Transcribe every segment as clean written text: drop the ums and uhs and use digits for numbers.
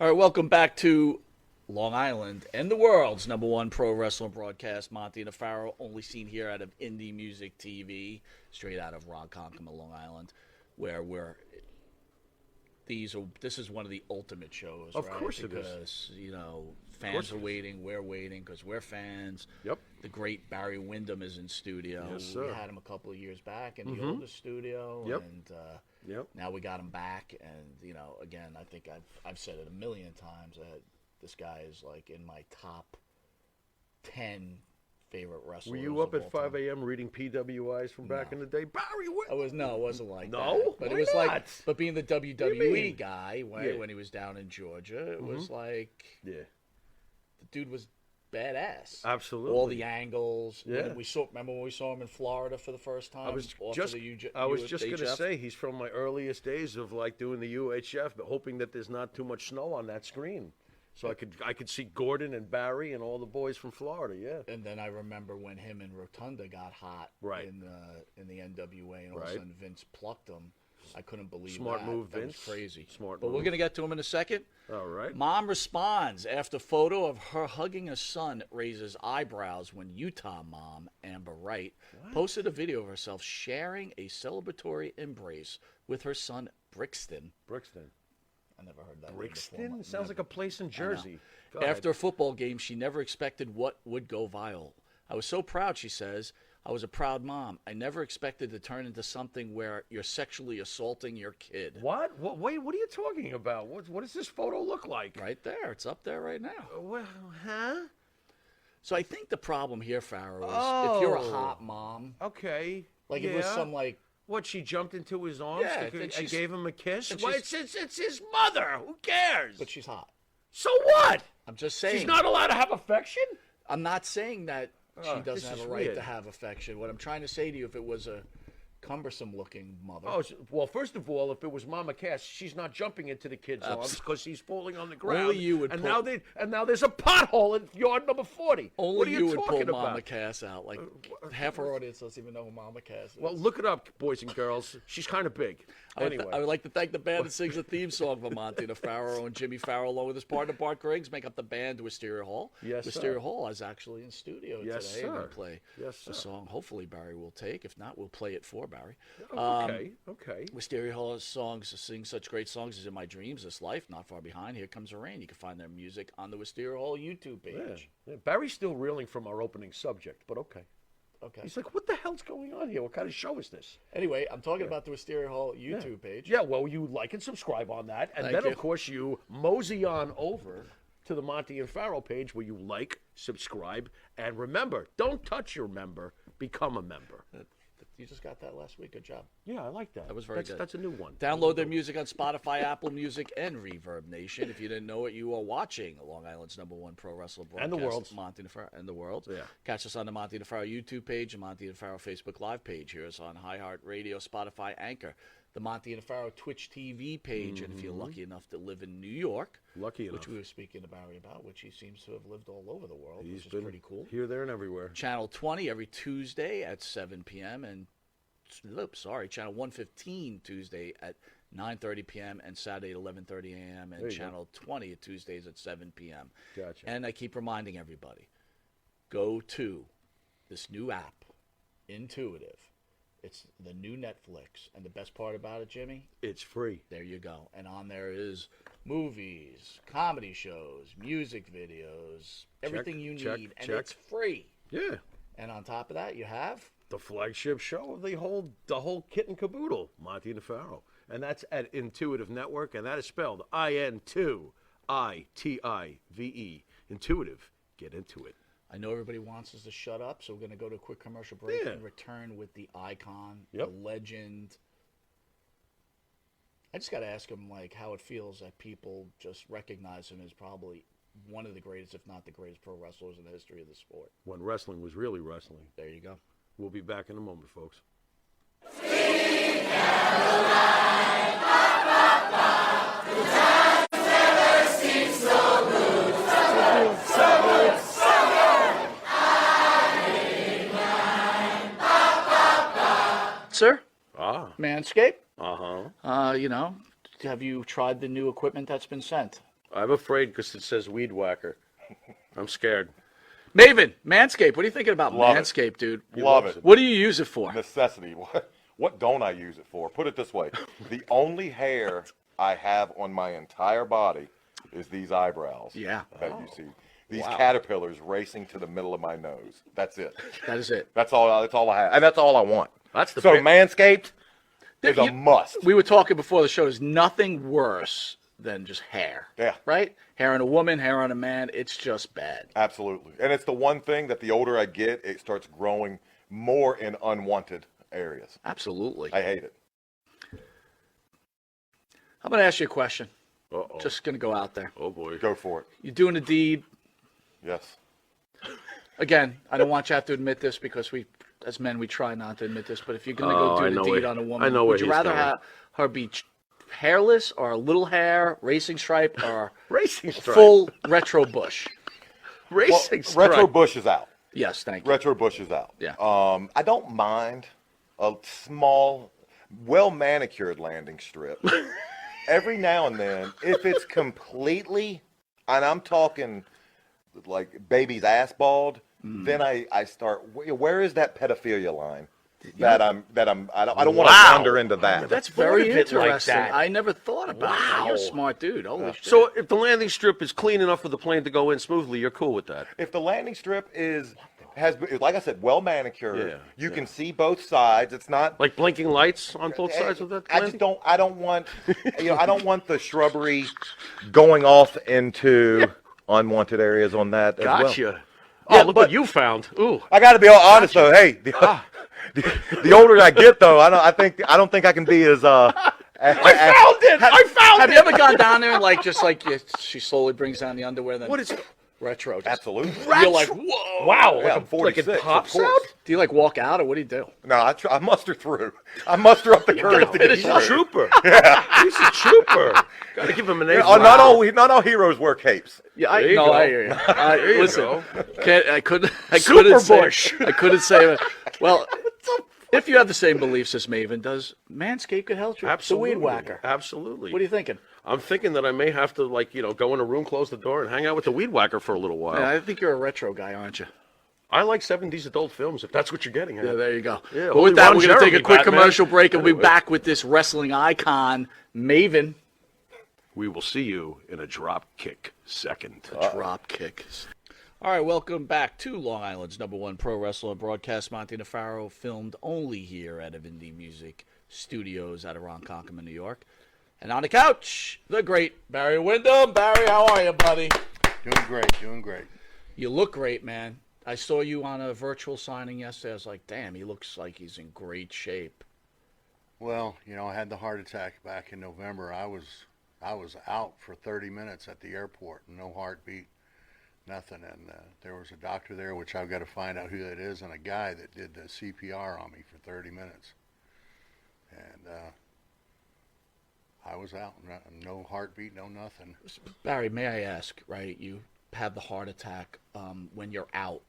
All right, welcome back to Long Island and the world's number one pro wrestling broadcast. Monty and Faro, only seen here out of Indie Music TV, straight out of Ronkonkoma, Long Island, where this is one of the ultimate shows, Of right? course it is. Because, fans are waiting, we're waiting because we're fans. Yep. The great Barry Windham is in studio. Yes, sir. We had him a couple of years back in the oldest studio. Yep. And now we got him back. And, again, I think I've said it a million times that this guy is like in my top 10 favorite wrestlers. Were you up of at all 5 time. a.m. reading PWIs from back in the day? Barry, what? It wasn't like No? that. But Why it was not? like, but being the do you WWE mean? guy when he was down in Georgia, it was like Yeah, the dude was badass. absolutely. All the angles. Yeah. Remember when we saw him in Florida for the first time? I was off just, of the I was just going to UHF? say he's from my earliest days of like doing the UHF, but hoping that there's not too much snow on that screen, so I could see Gordon and Barry and all the boys from Florida. Yeah. And then I remember when him and Rotunda got hot Right. in the NWA, and all of a Right. sudden Vince plucked them. I couldn't believe Smart that. move, That Vince. was crazy. Smart But we're move. going to get to him in a second. All right. Mom responds after photo of her hugging her son raises eyebrows when Utah mom, Amber Wright, posted a video of herself sharing a celebratory embrace with her son, Brixton. Brixton. I never heard that. Brixton sounds like a place in Jersey. Go After a football game, she never expected what would go viral. I was so proud, she says. I was a proud mom. I never expected to turn into something where you're sexually assaulting your kid. What? Wait, what are you talking about? What does this photo look like? Right there. It's up there right now. Well, huh? So I think the problem here, Farrow, is if you're a hot mom, Okay. like if it was some like, What, she jumped into his arms Yeah, and and she's- gave him a kiss? and Well, she's- it's his mother. Who cares? but she's hot. So what? I'm just saying. She's not allowed to have affection? I'm not saying that she this doesn't have is a right weird. to have affection. What I'm trying to say to you, if it was a cumbersome-looking mother, Well, first of all, if it was Mama Cass, she's not jumping into the kid's arms because he's falling on the ground. Only you would and put- now there's a pothole in yard number 40. only what are you would pull talking Mama about? Cass out. Like half our audience doesn't even know who Mama Cass is. Well, look it up, boys and girls. She's kind of big. Anyway. I would like to thank the band that sings the theme song for Monty the Farrow and Jimmy Farrow, along with his partner Bart Griggs, make up the band Wisteria Hall. Yes, Wisteria sir. Hall is actually in studio Yes, today. I'm going sir. to play Yes, a sir. song. Hopefully Barry will take. If not, we'll play it for Barry. Okay. Wisteria Hall's songs sing such great songs as In My Dreams, This Life, Not Far Behind, Here Comes the Rain. You can find their music on the Wisteria Hall YouTube page. Yeah. Barry's still reeling from our opening subject, but okay. Okay. He's like, what the hell's going on here? What kind of show is this? Anyway, I'm talking about the Wisteria Hall YouTube page. Yeah, well, you like and subscribe on that. And Thank then, you. of course, you mosey on over to the Monty and Farrell page where you like, subscribe, and remember, don't touch your member, become a member. You just got that last week. Good job. Yeah, I like that. That was very good. That's a new one. Download their music on Spotify, Apple Music, and Reverb Nation. If you didn't know it, you are watching Long Island's number one pro wrestler broadcast. And the world's. Monty DeFaro and the world. Yeah. Catch us on the Monty DeFaro YouTube page and Monty DeFaro Facebook Live page. Hear us on iHeartRadio, Spotify, Anchor, the Monty DeFaro Twitch TV page. And if you're lucky enough to live in New York, Lucky enough. which we were speaking to Barry about, which he seems to have lived all over the world, He's which is been pretty cool. here, there, and everywhere. Channel 20 every Tuesday at 7 p.m. and Channel 115 Tuesday at 9:30 p.m. and Saturday at 11:30 a.m. and There you Channel 20 at Tuesdays at 7 p.m. Gotcha. And I keep reminding everybody, go to this new app, Intuitive. It's the new Netflix, and the best part about it, Jimmy, It's free. there you go. And on there is movies, comedy shows, music videos, everything you need, check, and check. it's free. Yeah. And on top of that, you have The flagship show of the whole kit and caboodle, Monty and Farrow. And that's at Intuitive Network, and that is spelled INTITIVE. Intuitive. Get into it. I know everybody wants us to shut up, so we're going to go to a quick commercial break Yeah. and return with the icon, Yep. the legend. I just got to ask him, like, how it feels that people just recognize him as probably one of the greatest, if not the greatest, pro wrestlers in the history of the sport. When wrestling was really wrestling. There you go. We'll be back in a moment, folks. Sir, Ah. Manscaped, Uh-huh. have you tried the new equipment that's been sent? I'm afraid because it says weed whacker. I'm scared. Maven, Manscaped. What are you thinking about Love it. Manscaped, dude? Love it. What do you use it for? Necessity. What don't I use it for? Put it this way. The only hair I have on my entire body is these eyebrows. Yeah. That you see. These Wow. caterpillars racing to the middle of my nose. That's it. That is it. That's all I have. And that's all I want. That's the So pick. Manscaped is a You- must. We were talking before the show. There's nothing worse than just hair. Yeah. Right? Hair on a woman, hair on a man. It's just bad. Absolutely. And it's the one thing that the older I get, it starts growing more in unwanted areas. Absolutely. I hate it. I'm going to ask you a question. Uh-oh. Just going to go out there. Oh, boy. Go for it. You're doing a deed. Yes. Again, I don't want you to have to admit this because we, as men, we try not to admit this. But if you're going to Oh, go I do know the deed where- on a I woman, know where would you he's rather going. have her be hairless or a little hair, racing stripe, or Racing stripe. full retro bush? Well, Racing stripe. Retro Bush is out. Yes, thank you. Retro Bush is out. Yeah. I don't mind a small, well manicured landing strip. Every now and then, if it's completely, and I'm talking like baby's ass bald, then I start. Where is that pedophilia line? I don't want to Wow. wander into that. That's thought very of it like interesting. that. I never thought about that. You're a Wow. smart dude. Holy shit. So if the landing strip is clean enough for the plane to go in smoothly, you're cool with that? If the landing strip has, like I said, well manicured, Yeah, you can see both sides. It's not Like blinking lights on both sides of that I landing? just don't. I don't want. I don't want the shrubbery going off into unwanted areas on that as well. Gotcha. Yeah, Oh, look but- what you found. Ooh. I got to be all honest though. Hey, the older I get though, I don't think I can be as I found it! I found have it! you ever gone down there and she slowly brings down the underwear? Then What is retro? Just, Absolutely. You're like, whoa. Wow. Yeah, I'm like 46. it pops of out? course. Do you like walk out or what do you do? No, I muster through. I muster up the courage to get He's through. a trooper. He's a trooper. Got to give him an A. Oh, not all heroes wear capes. Yeah, There you go. I hear you. There you Listen, go. I couldn't Super say. Bush. I couldn't say. Well, if you have the same beliefs as Maven, does Manscaped could help you? Absolutely. The weed whacker. Absolutely. What are you thinking? I'm thinking that I may have to, go in a room, close the door, and hang out with the weed whacker for a little while. Yeah, I think you're a retro guy, aren't you? I like 70s adult films, if that's what you're getting at. Yeah, there you go. Yeah, but only with that, Ron we're going to take a Jeremy, quick Batman. commercial break, and we'll be Anyway. back with this wrestling icon, Maven. We will see you in a drop kick second. Drop kick. All right, welcome back to Long Island's #1 pro wrestler and broadcast. Monty Nefaro, filmed only here at Indie Music Studios out of Ronkonkoma, New York. And on the couch, the great Barry Windham. Barry, how are you, buddy? Doing great, doing great. You look great, man. I saw you on a virtual signing yesterday. I was like, damn, he looks like he's in great shape. Well, I had the heart attack back in November. I was out for 30 minutes at the airport, no heartbeat, nothing. And there was a doctor there, which I've got to find out who that is, and a guy that did the CPR on me for 30 minutes. And I was out, no heartbeat, no nothing. Barry, may I ask, right, you had the heart attack when you're out.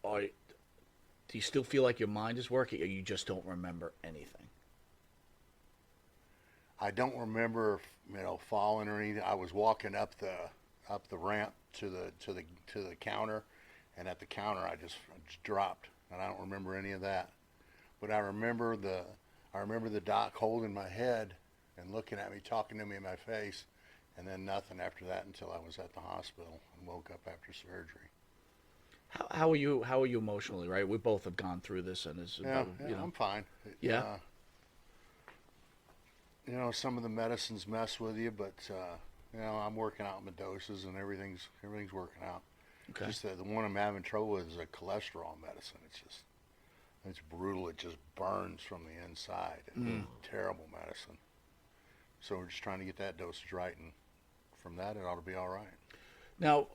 Do you still feel like your mind is working, or you just don't remember anything? I don't remember, falling or anything. I was walking up the ramp to the counter, and at the counter I just dropped, and I don't remember any of that. But I remember the doc holding my head and looking at me, talking to me in my face, and then nothing after that until I was at the hospital and woke up after surgery. How are you emotionally, right? We both have gone through this, and it's Yeah, you know. I'm fine. Yeah? Some of the medicines mess with you, but I'm working out my doses and everything's working out. Okay. Just the one I'm having trouble with is a cholesterol medicine. It's brutal. It just burns from the inside. It's terrible medicine. So we're just trying to get that dosage right, and from that it ought to be all right. Now,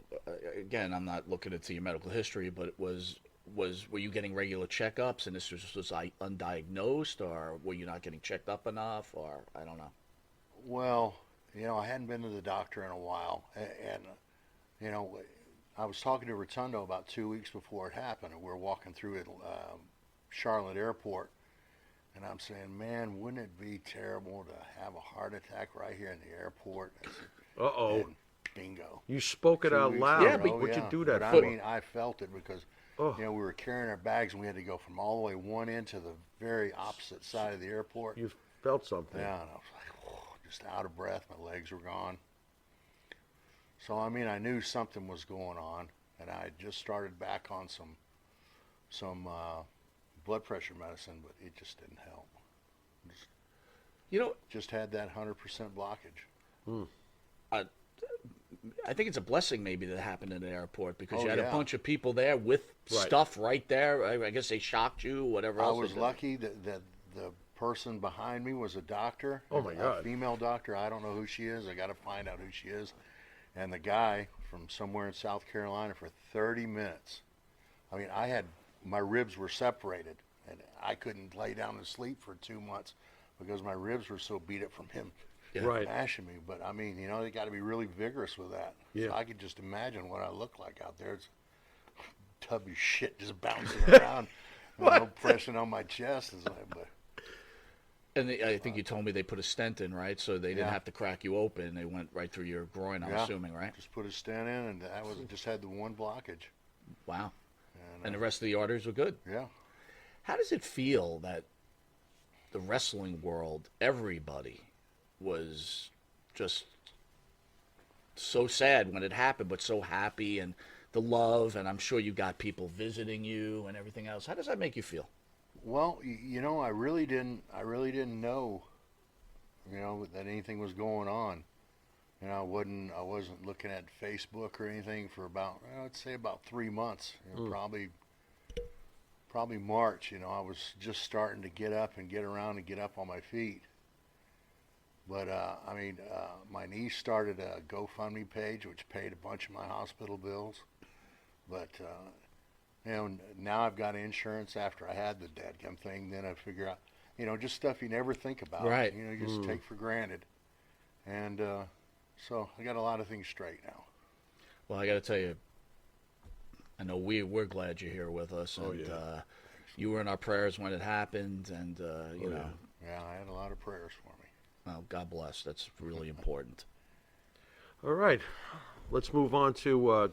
again, I'm not looking into your medical history, but were you getting regular checkups, and this was undiagnosed, or were you not getting checked up enough, or I don't know? Well, I hadn't been to the doctor in a while, and I was talking to Rotundo about 2 weeks before it happened, and we were walking through at Charlotte Airport, and I'm saying, man, wouldn't it be terrible to have a heart attack right here in the airport? I said, Uh-oh. and bingo. You spoke it 2 out weeks loud. in a Yeah, row, What'd you yeah. do that But for? I mean, I felt it because Oh. we were carrying our bags and we had to go from all the way one end to the very opposite side of the airport. You felt something. Yeah, and I was like, whoa, just out of breath. My legs were gone. So I mean, I knew something was going on, and I had just started back on some blood pressure medicine, but it just didn't help. You know, Just had that 100% blockage. I think it's a blessing maybe that happened in the airport because Oh, you had a yeah. bunch of people there with Right. stuff right there. I guess they shocked you, whatever I else. was they did. lucky that the person behind me was a doctor. Oh, my God. A female doctor. I don't know who she is. I got to find out who she is. And the guy from somewhere in South Carolina for 30 minutes. I mean, my ribs were separated, and I couldn't lay down and sleep for 2 months because my ribs were so beat up from him Yeah. Right. mashing me. But I mean, they got to be really vigorous with that. Yeah. So I could just imagine what I look like out there. It's tubby shit just bouncing around, pressing on my chest. But And I think you told me they put a stent in, right? So they didn't Yeah. have to crack you open. They went right through your groin, I'm Yeah. assuming, right? just put a stent in, and that was just had the one blockage. Wow. And, And the rest of the arteries were good. yeah. How does it feel that the wrestling world, everybody was just so sad when it happened, but so happy, and the love, and I'm sure you got people visiting you and everything else. How does that make you feel? Well, I really didn't know, that anything was going on. I wasn't looking at Facebook or anything for about, I'd say about 3 months. Probably March. I was just starting to get up and get around and get up on my feet. But my niece started a GoFundMe page, which paid a bunch of my hospital bills. But now I've got insurance after I had the dadgum thing. Then I figure out, just stuff you never think about. Right. You just take for granted. And so I got a lot of things straight now. Well, I got to tell you, I know we're glad you're here with us, and Oh, yeah. you were in our prayers when it happened, and you know, Yeah, I had a lot of prayers for me. well, God bless. That's really important. All right. Let's move on to,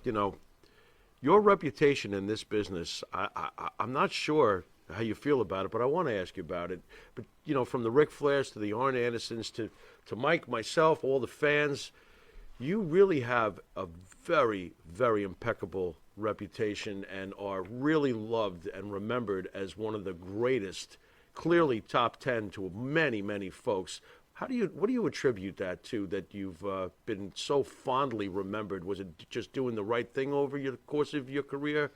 your reputation in this business. I'm not sure how you feel about it, but I want to ask you about it. But, from the Ric Flairs to the Arn Andersons to Mike, myself, all the fans, you really have a very, very impeccable reputation and are really loved and remembered as one of the greatest, clearly top 10 to many, many folks. What do you attribute that to, that you've been so fondly remembered? Was it just doing the right thing over the course of your career?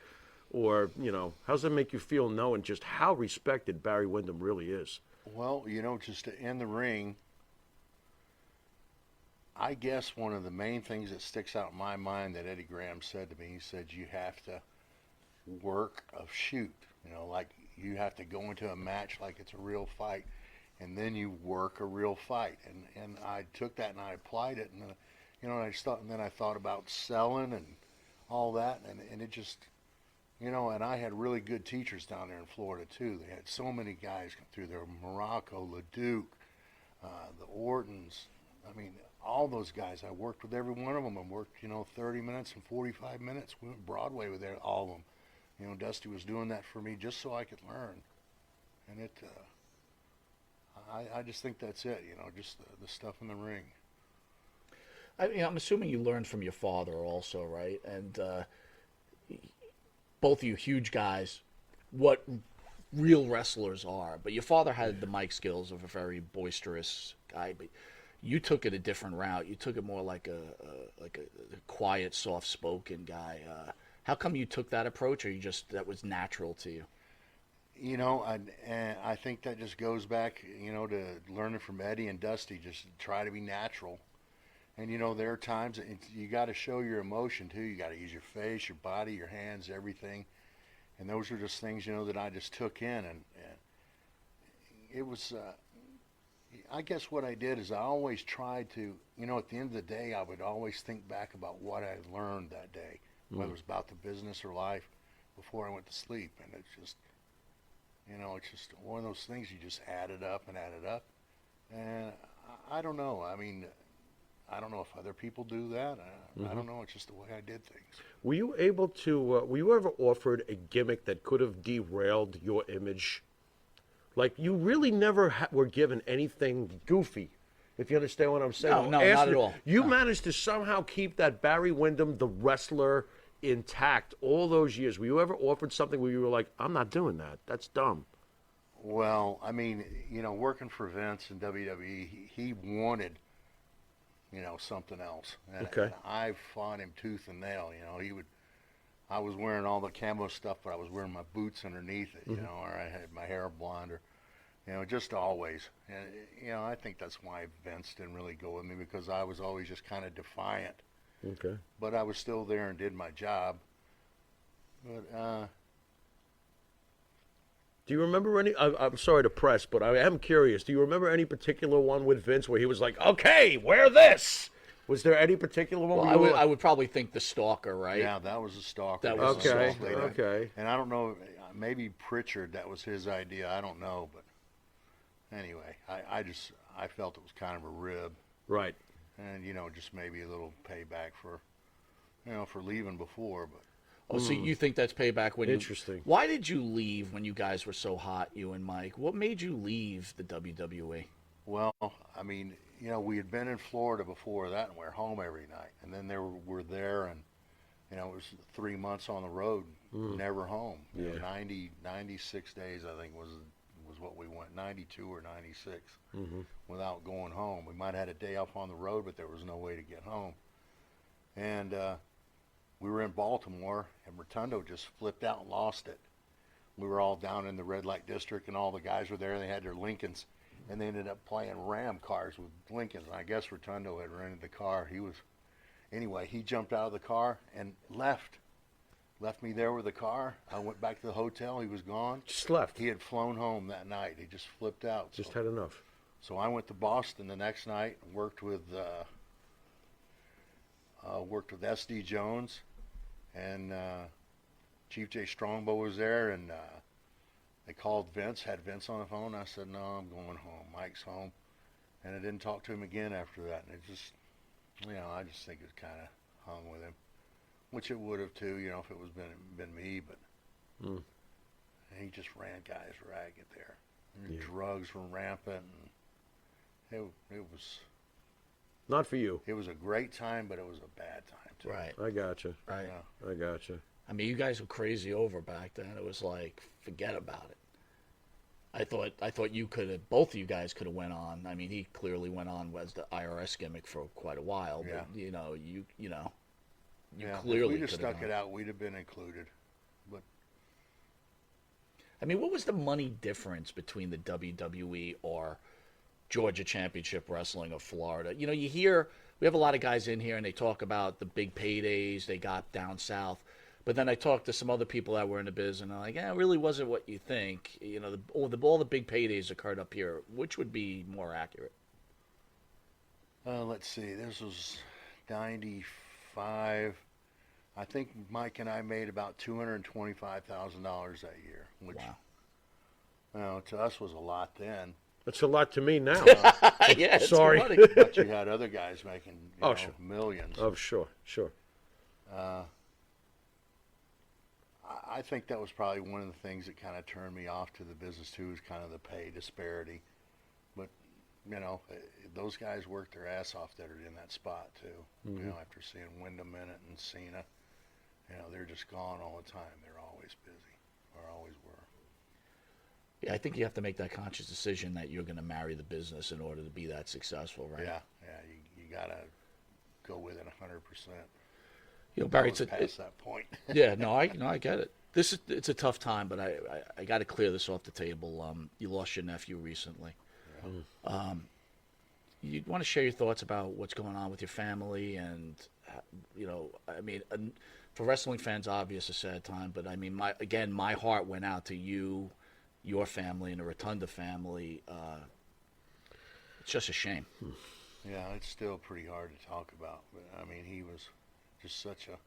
Or, how does that make you feel knowing just how respected Barry Windham really is? Well, just in the ring, I guess one of the main things that sticks out in my mind that Eddie Graham said to me, he said, you have to work a shoot. Like you have to go into a match like it's a real fight, and then you work a real fight. And I took that and I applied it, and I just thought, and then I thought about selling and all that, and it just, and I had really good teachers down there in Florida too. They had so many guys come through there, Morocco, LeDuc, the Ortons. I mean, all those guys. I worked with every one of them. I worked, 30 minutes and 45 minutes. We went Broadway with all of them. Dusty was doing that for me just so I could learn. And it, I just think that's it, just the stuff in the ring. I'm assuming you learned from your father also, right? And both of you huge guys, what real wrestlers are. But your father had the mic skills of a very boisterous guy, but you took it a different route. You took it more like a quiet, soft-spoken guy. How come you took that approach, or that was natural to you? I think that just goes back, to learning from Eddie and Dusty. Just try to be natural. And there are times that you got to show your emotion too. You got to use your face, your body, your hands, everything. And those are just things that I just took in, and it was. I guess what I did is I always tried to, at the end of the day, I would always think back about what I learned that day, whether it was about the business or life, before I went to sleep. And it's just, it's just one of those things you just add it up and add it up. And I don't know. I mean, I don't know if other people do that. I don't know. It's just the way I did things. Were you able to? Were you ever offered a gimmick that could have derailed your image? Like you really never were given anything goofy, if you understand what I'm saying. No, not at all. You managed to somehow keep that Barry Windham, the wrestler, intact all those years. Were you ever offered something where you were like, "I'm not doing that. That's dumb." Well, I mean, working for Vince in WWE, he wanted, something else. And, Okay. and I fought him tooth and nail. I was wearing all the camo stuff, but I was wearing my boots underneath it, or I had my hair blonde, or, just always. And, I think that's why Vince didn't really go with me, because I was always just kind of defiant. Okay. But I was still there and did my job. But, Do you remember any? I'm sorry to press, but I am curious. Do you remember any particular one with Vince where he was like, "Okay, wear this"? Was there any particular one? Well, where I would probably think the Stalker, right? yeah, that was a stalker. That was a Okay. stalker. Okay. And I don't know, maybe Pritchard, that was his idea. I don't know, but anyway, I felt it was kind of a rib, Right. and just maybe a little payback for, for leaving before. But Oh, so you think that's payback when Interesting. Why did you leave when you guys were so hot, you and Mike? What made you leave the WWE? well, I mean, we had been in Florida before that, and we were home every night, and then we're there, and it was 3 months on the road, never home. Yeah. 96 days, I think, was what we went, 92 or 96, without going home. We might have had a day off on the road, but there was no way to get home. And we were in Baltimore, and Rotundo just flipped out and lost it. We were all down in the red light district, and all the guys were there. They had their Lincolns, and they ended up playing Ram cars with Lincolns. And I guess Rotundo had rented the car. Anyway, he jumped out of the car and left me there with the car. I went back to the hotel. He was gone. Just left. He had flown home that night. He just flipped out. Just had enough. So I went to Boston the next night and worked with SD Jones, and Chief J Strongbow was there, and they called Vince, had Vince on the phone. I said, "No, I'm going home. Mike's home," and I didn't talk to him again after that. And it just, I just think it kind of hung with him, which it would have too, if it was been me. But he just ran guys ragged there. Yeah. Drugs were rampant, and it was. Not for you. It was a great time, but it was a bad time too. Right. I gotcha. Right. Yeah. I gotcha. I mean, you guys were crazy over back then. It was like, forget about it. I thought you could have, both of you guys could have went on. I mean, he clearly went on as the IRS gimmick for quite a while, Yeah. but you Yeah, clearly if we'd have could have stuck it out, we'd have been included. But I mean, what was the money difference between the WWE or Georgia Championship Wrestling or Florida? You hear, we have a lot of guys in here and they talk about the big paydays they got down south. But then I talked to some other people that were in the biz and they're like, it really wasn't what you think. All the big paydays occurred up here. Which would be more accurate? let's see, this was 95. I think Mike and I made about $225,000 that year, which, to us was a lot then. That's a lot to me now. Yeah, it's Sorry. money. But you had other guys making Sure. millions. Oh, sure. I think that was probably one of the things that kind of turned me off to the business too, is kind of the pay disparity. But those guys worked their ass off that are in that spot too. After seeing Windham in it and Cena, they're just gone all the time. They're always busy, or always were. Yeah, I think you have to make that conscious decision that you're going to marry the business in order to be that successful, right? Yeah, you gotta go with it 100%. Barry, Past that point. yeah, no, I get it. It's a tough time, but I got to clear this off the table. You lost your nephew recently. Yeah. You want to share your thoughts about what's going on with your family, and I mean, for wrestling fans, obvious a sad time, but I mean, my heart went out to you, your family, and the Rotunda family. It's just a shame. Yeah, it's still pretty hard to talk about, but I mean, he was just such a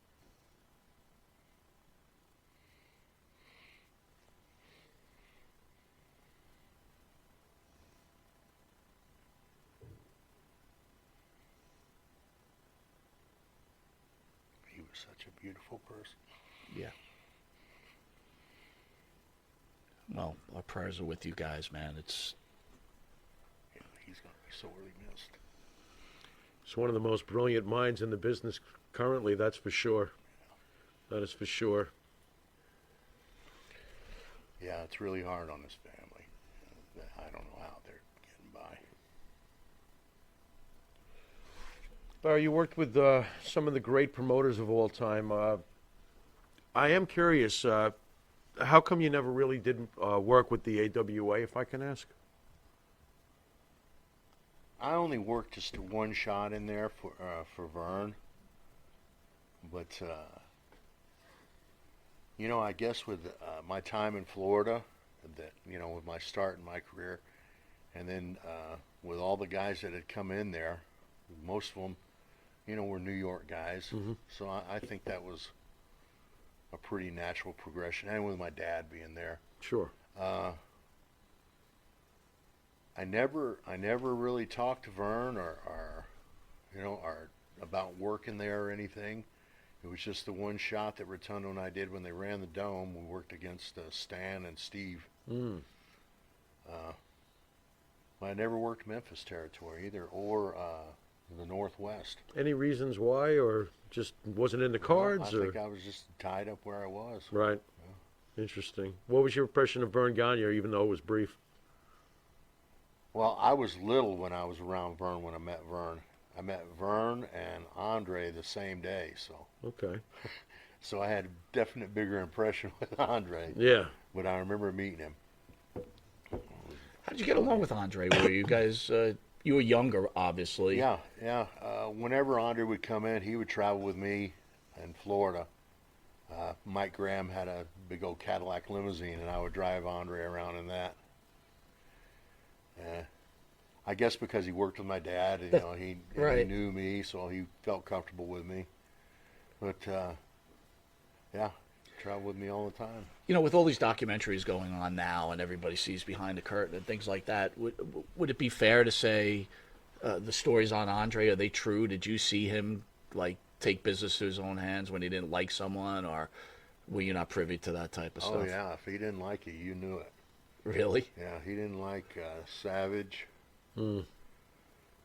was such a beautiful person. Yeah. Well, our prayers are with you guys, man. It's Yeah, he's going to be sorely missed. He's one of the most brilliant minds in the business currently, that's for sure. That is for sure. Yeah, it's really hard on his family. I don't know how they're getting by. Barry, you worked with some of the great promoters of all time. I am curious, how come you never really did work with the AWA, if I can ask? I only worked just one shot in there for Vern, but you know, I guess with my time in Florida, that with my start in my career, and then with all the guys that had come in there, most of them, were New York guys. Mm-hmm. So I think that was a pretty natural progression, and with my dad being there. Sure. I never really talked to Vern or about working there or anything. It was just the one shot that Rotundo and I did when they ran the Dome. We worked against Stan and Steve. Mm. But I never worked Memphis territory either, or the Northwest. Any reasons why, or just wasn't in the cards? I think I was just tied up where I was. Right. Yeah. Interesting. What was your impression of Vern Gagne, even though it was brief? Well, I was little when I was around Vern when I met Vern. I met Vern and Andre the same day, so Okay. so I had a definite bigger impression with Andre. Yeah. But I remember meeting him. how did you get along with Andre? Were you guys? You were younger, obviously. Yeah. Whenever Andre would come in, he would travel with me in Florida. Mike Graham had a big old Cadillac limousine, and I would drive Andre around in that. I guess because he worked with my dad, he Right. knew me, so he felt comfortable with me. But yeah, traveled with me all the time. With all these documentaries going on now, and everybody sees behind the curtain and things like that, would it be fair to say the stories on Andre, are they true? Did you see him take business to his own hands when he didn't like someone, or were you not privy to that type of stuff? Oh yeah, if he didn't like you, you knew it. Really? Yeah, he didn't like Savage. Mm.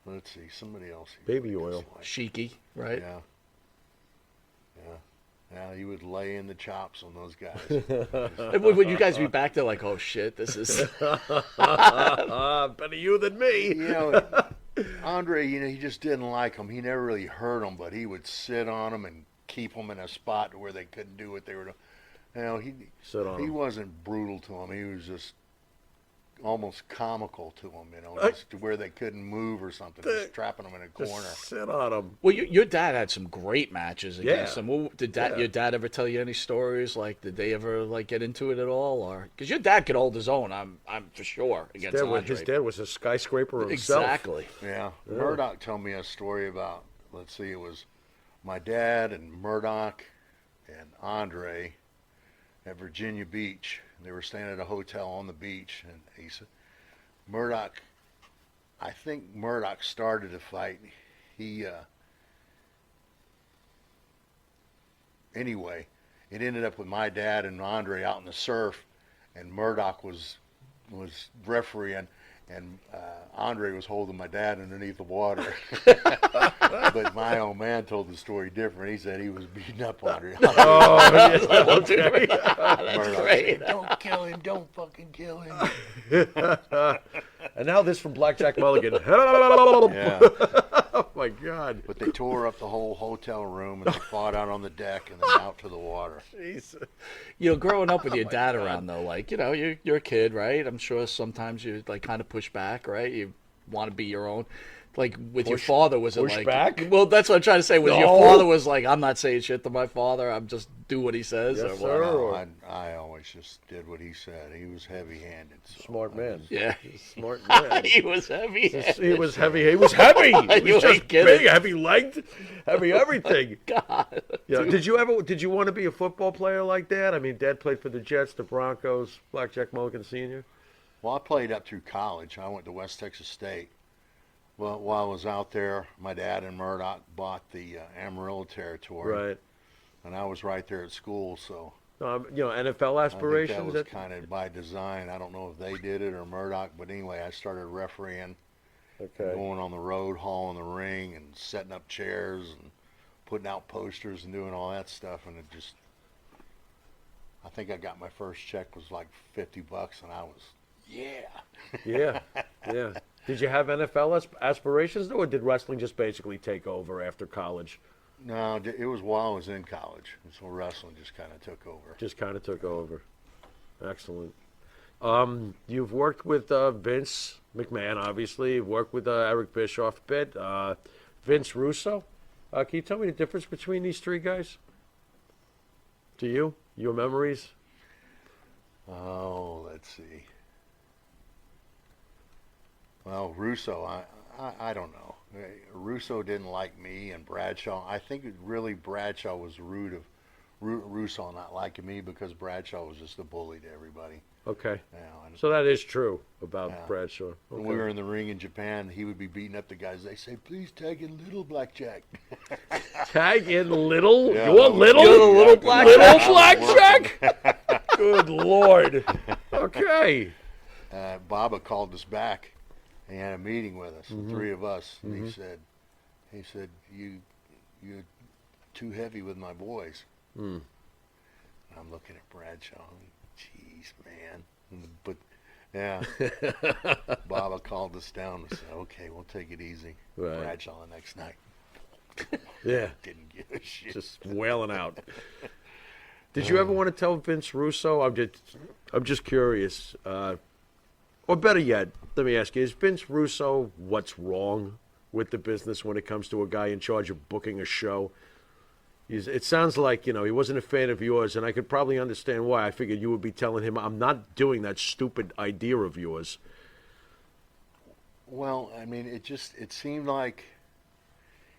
Let's see, somebody else. Baby oil. disliked. Cheeky, right? Yeah, he would lay in the chops on those guys. And would you guys be back there like, oh shit, this is Better you than me. Andre, he just didn't like them. He never really hurt them, but he would sit on them and keep them in a spot where they couldn't do what they were doing. Sit on He 'em. wasn't brutal to them. He was just almost comical to them, just to where they couldn't move or something, just trapping them in a corner. Just sit on him. Well, your dad had some great matches against Yeah. them. Well, Yeah. your dad ever tell you any stories? Did they ever get into it at all, or because your dad could hold his own? I'm for sure against Andre. His dad was a skyscraper himself. Exactly. Yeah. Murdoch told me a story about, let's see, it was my dad and Murdoch and Andre at Virginia Beach. They were staying at a hotel on the beach, and he said, I think Murdoch started a fight. Anyway, it ended up with my dad and Andre out in the surf, and Murdoch was refereeing, and Andre was holding my dad underneath the water. But my old man told the story different. He said he was beating up Andre. Oh, dude. That's Murdoch great. said, don't kill him. Don't fucking kill him. And now this from Blackjack Mulligan. Yeah. Oh my God. But they tore up the whole hotel room, and they fought out on the deck and then out to the water. Jesus. Growing up with your dad around though, you're a kid, right? I'm sure sometimes you kind of push back, right? You want to be your own. With your father, was it push back? Well, that's what I'm trying to say. Was your No. father was I'm not saying shit to my father. I'm just do what he says. Yes, or sir. what? Or- I always just did what he said. He was heavy-handed. So Smart man. Yeah. Smart man. He was heavy. He was heavy. He was heavy. He You was ain't just kidding. big, heavy-legged, heavy everything. God. Yeah. Did you want to be a football player like Dad? I mean, Dad played for the Jets, the Broncos, Blackjack Mulligan Sr. Well, I played up through college. I went to West Texas State. Well, while I was out there, my dad and Murdoch bought the Amarillo territory. Right. and I was right there at school, so NFL I think aspirations. that was kind of by design. I don't know if they did it or Murdoch, but anyway, I started refereeing, Okay. going on the road, hauling the ring, and setting up chairs and putting out posters and doing all that stuff, and it just. I think I got my first check was like $50, and I was, yeah. Yeah, yeah. Did you have NFL aspirations, or did wrestling just basically take over after college? No, it was while I was in college, so wrestling just kind of took over. Just kind of took over. Excellent. You've worked with Vince McMahon, obviously. You've worked with Eric Bischoff a bit. Vince Russo. Can you tell me the difference between these three guys? To you? Your memories? Oh, let's see. Well, Russo, I don't know. Russo didn't like me, and Bradshaw. I think really Bradshaw was the root of Russo not liking me because Bradshaw was just a bully to everybody. Okay. And So that is true about Yeah. Bradshaw. when Okay. we were in the ring in Japan, he would be beating up the guys. They say, "Please tag in Little Blackjack." Tag in little. Yeah, You're little. You're the little black Little blackjack. Good Lord. Okay. Baba called us back. And he had a meeting with us, the three of us. And he said, you're too heavy with my boys. And I'm looking at Bradshaw. Jeez, man. But yeah, Baba called us down and said, okay, we'll take it easy. Right. Bradshaw the next night Yeah. didn't give a shit. Just wailing out. Did you ever want to tell Vince Russo? I'm just curious. Or better yet, let me ask you: is Vince Russo what's wrong with the business when it comes to a guy in charge of booking a show? It sounds like he wasn't a fan of yours, and I could probably understand why. I figured you would be telling him, "I'm not doing that stupid idea of yours." Well, I mean, it seemed like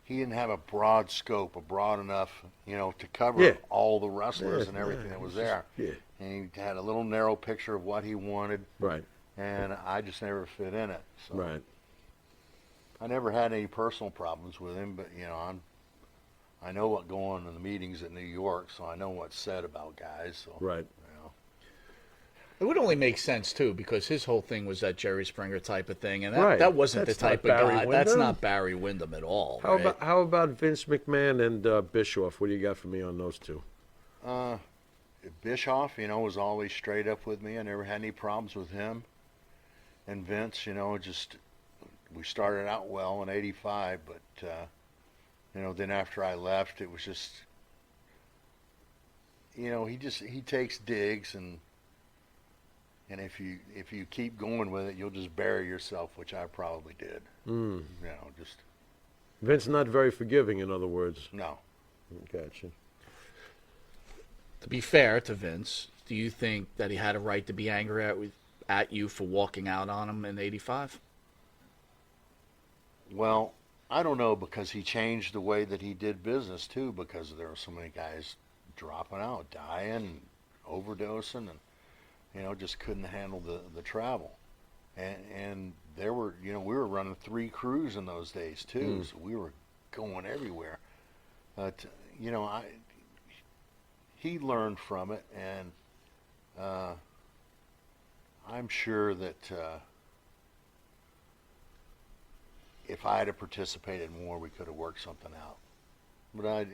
he didn't have a broad scope, a broad enough, to cover Yeah. all the wrestlers Yeah, and everything yeah, that was it's there. yeah. And he had a little narrow picture of what he wanted, Right. and I just never fit in it. So Right. I never had any personal problems with him, but I know what go on in the meetings at New York, so I know what's said about guys. So Right. It would only make sense too, because his whole thing was that Jerry Springer type of thing, and that, Right. that wasn't That's the type not of Barry guy. That's Windham. not Barry Windham at all. How right? about Vince McMahon and Bischoff? What do you got for me on those two? Bischoff, was always straight up with me. I never had any problems with him. And Vince, just we started out well in '85, but then after I left, it was just, he takes digs, and if you keep going with it, you'll just bury yourself, which I probably did. Just Vince not very forgiving, in other words. no. Gotcha. To be fair to Vince, do you think that he had a right to be angry at you for walking out on him in '85? Well, I don't know, because he changed the way that he did business too, because there were so many guys dropping out, dying, overdosing, and just couldn't handle the travel. And there were, we were running 3 crews in those days too, so we were going everywhere. But he learned from it, and I'm sure that if I had participated more, we could have worked something out. But I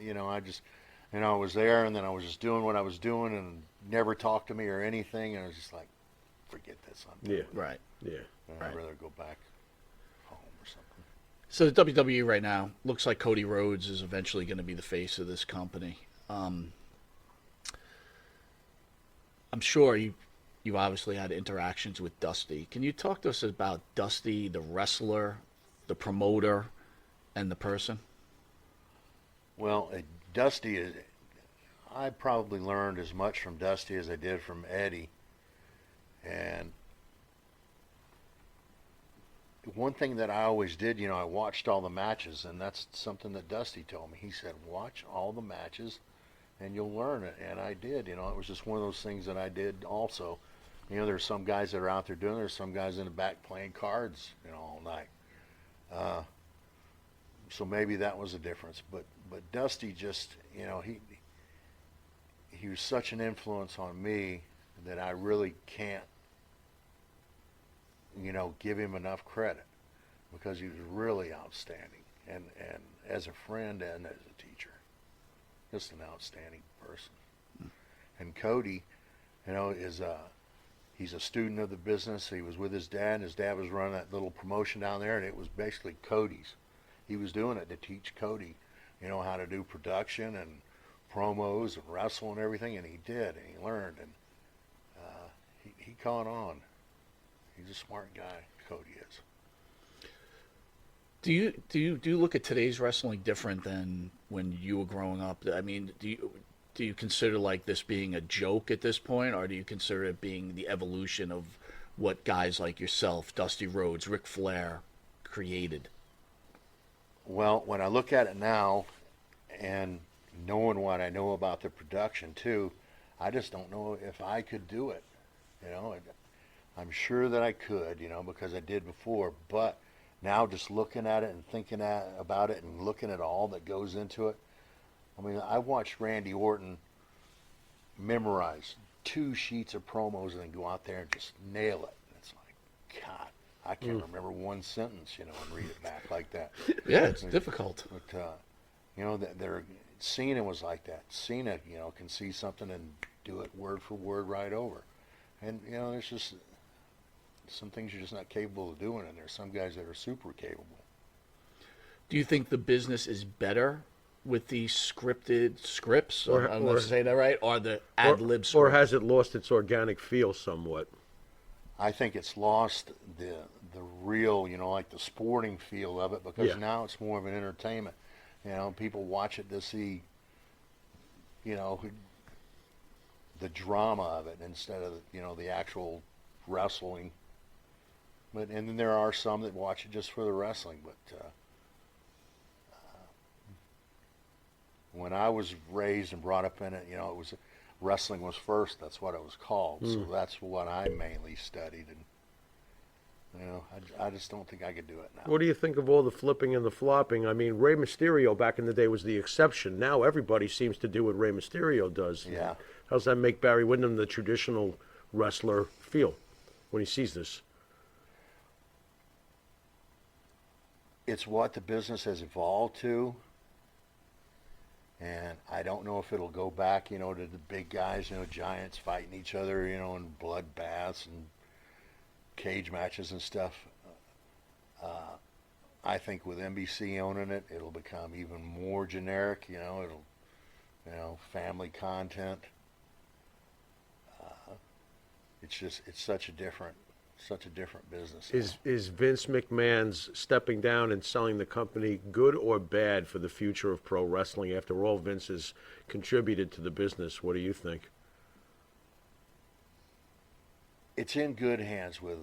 was there, and then I was just doing what I was doing, and never talked to me or anything, and I was just like, forget this. Yeah. Right. Yeah. I'd rather go back home or something. So the WWE right now looks like Cody Rhodes is eventually going to be the face of this company. I'm sure you obviously had interactions with Dusty. Can you talk to us about Dusty, the wrestler, the promoter, and the person? Well, Dusty is. I probably learned as much from Dusty as I did from Eddie. And one thing that I always did, I watched all the matches, and that's something that Dusty told me. He said, watch all the matches and you'll learn it. And I did, it was just one of those things that I did also. There's some guys that are out there doing it. There's some guys in the back playing cards, all night. So maybe that was a difference. But Dusty just, he was such an influence on me that I really can't, give him enough credit because he was really outstanding and as a friend and as a teacher, just an outstanding person. And Cody, he's a student of the business. He was with his dad, and his dad was running that little promotion down there, and it was basically Cody's. He was doing it to teach Cody, how to do production and promos and wrestle and everything, and he did, and he learned, and he caught on. He's a smart guy, Cody is. Do you look at today's wrestling different than when you were growing up? I mean, do you consider like this being a joke at this point, or do you consider it being the evolution of what guys like yourself, Dusty Rhodes, Ric Flair, created? Well, when I look at it now, and knowing what I know about the production too, I just don't know if I could do it. I'm sure that I could, because I did before. But now, just looking at it and thinking about it and looking at all that goes into it, I mean, I watched Randy Orton memorize 2 sheets of promos and then go out there and just nail it. It's like, God, I can't remember one sentence, and read it back like that. Yeah, it's difficult. But, Cena was like that. Cena, can see something and do it word for word right over. And, there's just some things you're just not capable of doing, and there's some guys that are super capable. Do you think the business is better with the scripted scripts? Or- I'm or- going to say that right? Or the ad-lib scripts? Or has it lost its organic feel somewhat? I think it's lost the real, like the sporting feel of it because Yeah. now it's more of an entertainment. People watch it to see, the drama of it instead of, the actual wrestling. And then there are some that watch it just for the wrestling. But when I was raised and brought up in it, it was wrestling was first. That's what it was called. So that's what I mainly studied. And I just don't think I could do it now. What do you think of all the flipping and the flopping? I mean, Rey Mysterio back in the day was the exception. Now everybody seems to do what Rey Mysterio does. Yeah. How's that make Barry Windham, the traditional wrestler, feel when he sees this? It's what the business has evolved to. And I don't know if it'll go back, to the big guys, giants fighting each other, in bloodbaths and cage matches and stuff. I think with NBC owning it, it'll become even more generic. It'll, family content. It's such a different business. Is Vince McMahon's stepping down and selling the company good or bad for the future of pro wrestling? After all, Vince has contributed to the business. What do you think? It's in good hands with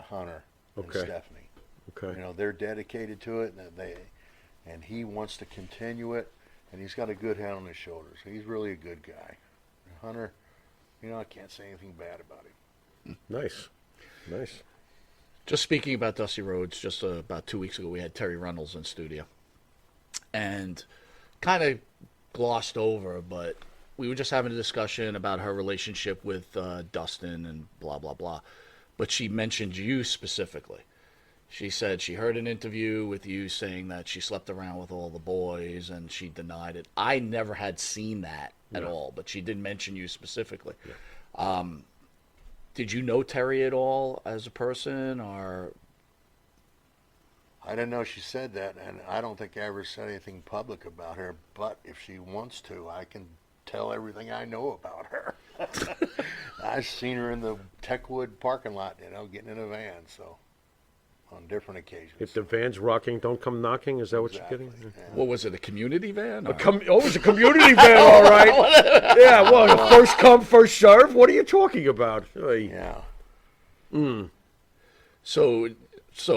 Hunter and Okay. Stephanie. Okay. They're dedicated to it, and he wants to continue it, and he's got a good head on his shoulders. He's really a good guy. Hunter, I can't say anything bad about him. Nice. Just speaking about Dusty Rhodes, just about 2 weeks ago, we had Terry Reynolds in studio. And kind of glossed over, but we were just having a discussion about her relationship with Dustin and blah, blah, blah. But she mentioned you specifically. She said she heard an interview with you saying that she slept around with all the boys, and she denied it. I never had seen that at all, but she did mention you specifically. Yeah. Did you know Terry at all as a person, or? I didn't know she said that, and I don't think I ever said anything public about her, but if she wants to, I can tell everything I know about her. I've seen her in the Techwood parking lot, getting in a van, so on different occasions. If the van's rocking, don't come knocking. Is that what Exactly, you're getting? yeah. What was it, a community van? or- It's a community van, all right. Yeah, well, first come, first serve. What are you talking about? Hey. Yeah. So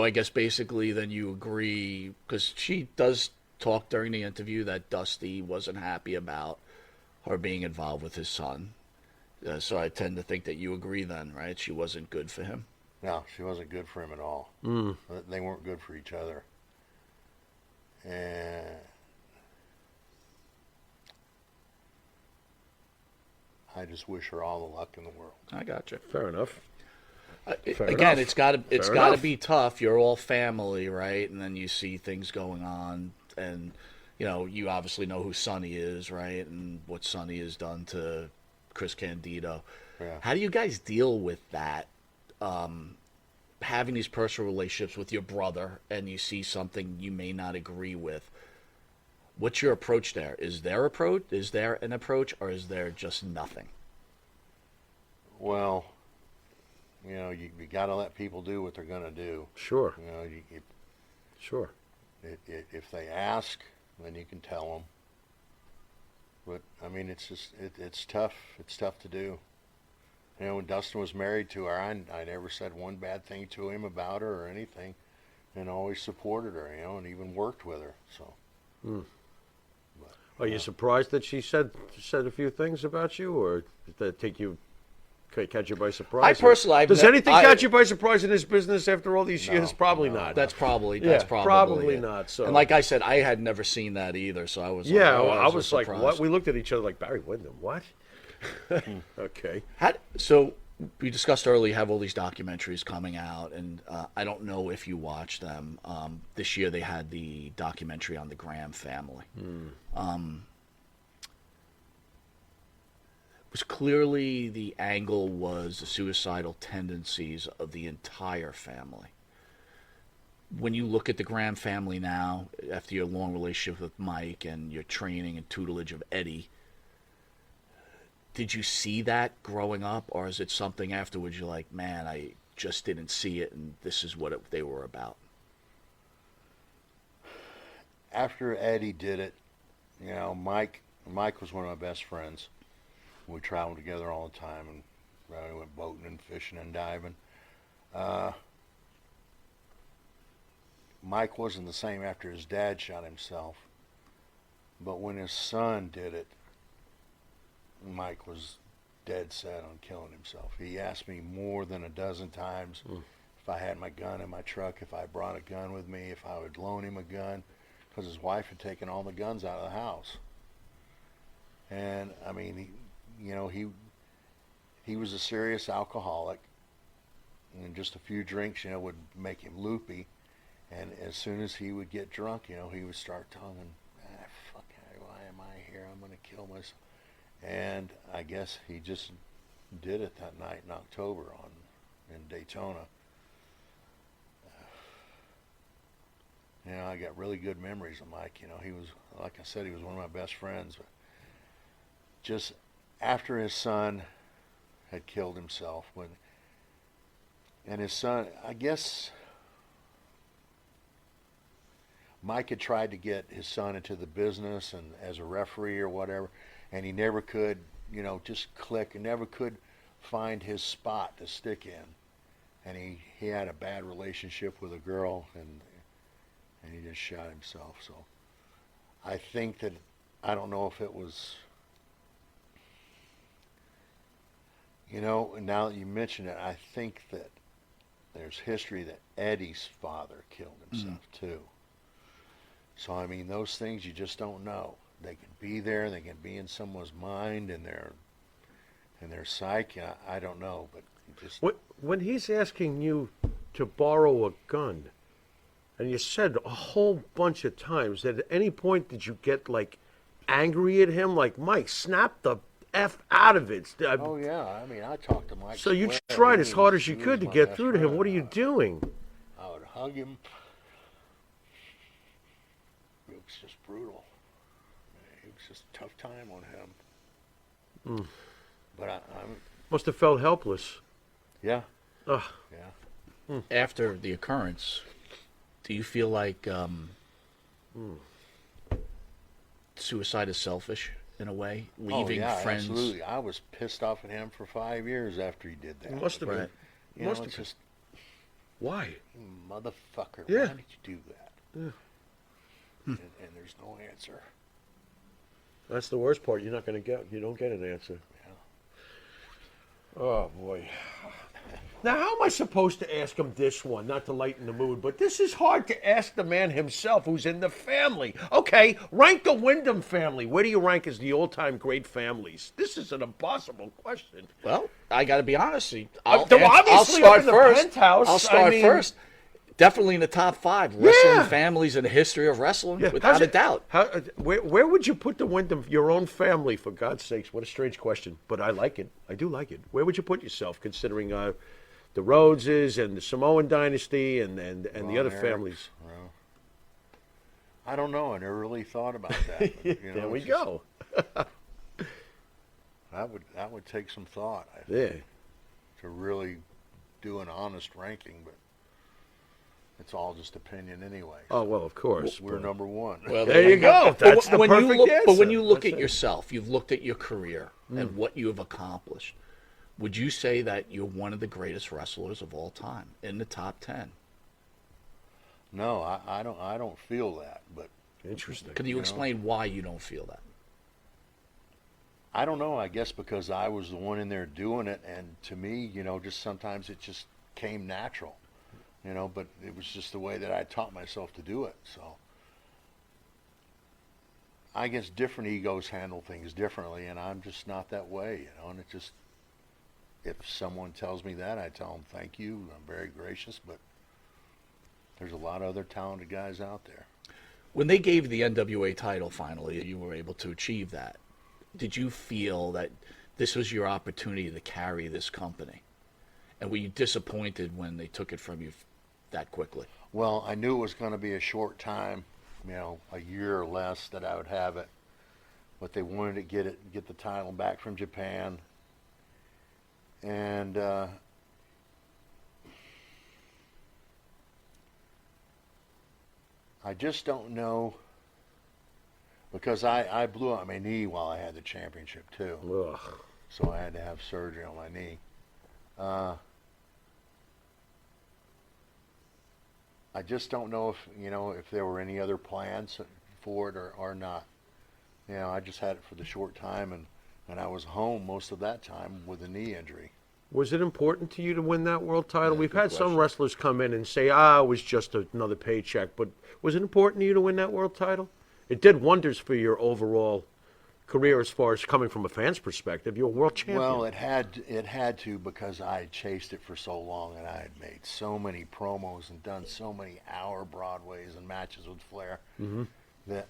I guess basically then you agree, because she does talk during the interview that Dusty wasn't happy about her being involved with his son. So I tend to think that you agree then, right? She wasn't good for him. No, she wasn't good for him at all. They weren't good for each other. And I just wish her all the luck in the world. I got you. Fair enough. Fair Again, enough. it's got to Fair enough. be tough. You're all family, right? And then you see things going on, and you obviously know who Sonny is, right? And what Sonny has done to Chris Candido. Yeah. How do you guys deal with that? Having these personal relationships with your brother, and you see something you may not agree with. What's your approach there? Is there an approach, or is there just nothing? Well, you got to let people do what they're going to do. Sure. Sure. If they ask, then you can tell them. But I mean, it's tough. It's tough to do. When Dustin was married to her, I never said one bad thing to him about her or anything, and always supported her, and even worked with her. So. Are you surprised that she said a few things about you, or did that catch you by surprise? Does anything catch you by surprise in this business after all these years? Probably not. That's probably it. Not. So, and like I said, I had never seen that either, so I was I was surprised. like, what? We looked at each other like, Barry Windham, what? Okay. So we discussed earlier, you have all these documentaries coming out, and I don't know if you watch them. This year they had the documentary on the Graham family. It was clearly the angle was the suicidal tendencies of the entire family. When you look at the Graham family now, after your long relationship with Mike and your training and tutelage of Eddie, did you see that growing up, or is it something afterwards you're like, man, I just didn't see it, and this is what they were about? After Eddie did it, Mike was one of my best friends. We traveled together all the time, and we went boating and fishing and diving. Mike wasn't the same after his dad shot himself, but when his son did it, Mike was dead set on killing himself. He asked me more than a dozen times if I had my gun in my truck, if I brought a gun with me, if I would loan him a gun, because his wife had taken all the guns out of the house. And I mean, he was a serious alcoholic, and just a few drinks, would make him loopy. And as soon as he would get drunk, he would start telling, fuck, why am I here? I'm going to kill myself. And I guess he just did it that night in October in Daytona. I got really good memories of Mike. He was, like I said, he was one of my best friends. But just after his son had killed himself, and his son, I guess Mike had tried to get his son into the business and as a referee or whatever, and he never could, just click, and never could find his spot to stick in. And he had a bad relationship with a girl, and he just shot himself. So I think that, I don't know if it was, now that you mention it, I think that there's history that Eddie's father killed himself too. So I mean, those things you just don't know. They can be there, they can be in someone's mind and their psyche. I don't know, but just when he's asking you to borrow a gun, and you said a whole bunch of times, at any point did you get like angry at him, like, Mike, snap the F out of it? oh yeah, I mean, I talked to Mike. So you Square. tried as hard as you He could to was my get best through to him. friend. What are you doing? I would hug him. It was just brutal. It was just a tough time on him. But I'm Must have felt helpless. yeah, Ugh. yeah. After the occurrence, do you feel like suicide is selfish in a way? Leaving friends? Absolutely. I was pissed off at him for 5 years after he did that. It must have been. Right. You know, Must it's have been. just, Why? motherfucker, Yeah. why did you do that? Yeah. And there's no answer. That's the worst part. You don't get an answer. Yeah. Oh boy. Now, how am I supposed to ask him this one? Not to lighten the mood, but this is hard to ask the man himself who's in the family. Okay, rank the Windham family. Where do you rank as the all-time great families? This is an impossible question. Well, I got to be honest. Obviously I'll start up in the first. penthouse, I'll start I mean- first. Definitely in the top 5 wrestling Yeah. families in the history of wrestling, Yeah, without how's a it- doubt. Where would you put the Windham, your own family, for God's sakes? What a strange question, but I like it. I do like it. Where would you put yourself, considering the Rhodeses and the Samoan dynasty and the other Eric, families? well, I don't know. I never really thought about that. But, There we it's just- go. That would take some thought, I think, Yeah. to really do an honest ranking, but it's all just opinion anyway. Oh, well, of course. We're but- number one. Well, There you go. But That's the when you perfect look, answer. But when you look That's at it. yourself, you've looked at your career and what you have accomplished. Would you say that you're one of the greatest wrestlers of all time, in the top 10? No, I don't feel that, but Interesting. Could you explain why you don't feel that? I don't know. I guess because I was the one in there doing it, and to me, just sometimes it just came natural, but it was just the way that I taught myself to do it. So I guess different egos handle things differently, and I'm just not that way, and it just, if someone tells me that, I tell them thank you. I'm very gracious, but there's a lot of other talented guys out there. When they gave the NWA title finally, you were able to achieve that. Did you feel that this was your opportunity to carry this company? And were you disappointed when they took it from you that quickly? Well, I knew it was going to be a short time, a year or less that I would have it. But they wanted to get the title back from Japan. And I just don't know, because I blew out my knee while I had the championship too. Ugh. So I had to have surgery on my knee. I just don't know if there were any other plans for it or not. I just had it for the short time, and I was home most of that time with a knee injury. Was it important to you to win that world title? Yeah, We've good had some question. wrestlers come in and say, it was just another paycheck. But was it important to you to win that world title? It did wonders for your overall career as far as coming from a fan's perspective. You're a world champion. Well, it had to, because I had chased it for so long, and I had made so many promos and done so many hour Broadways and matches with Flair that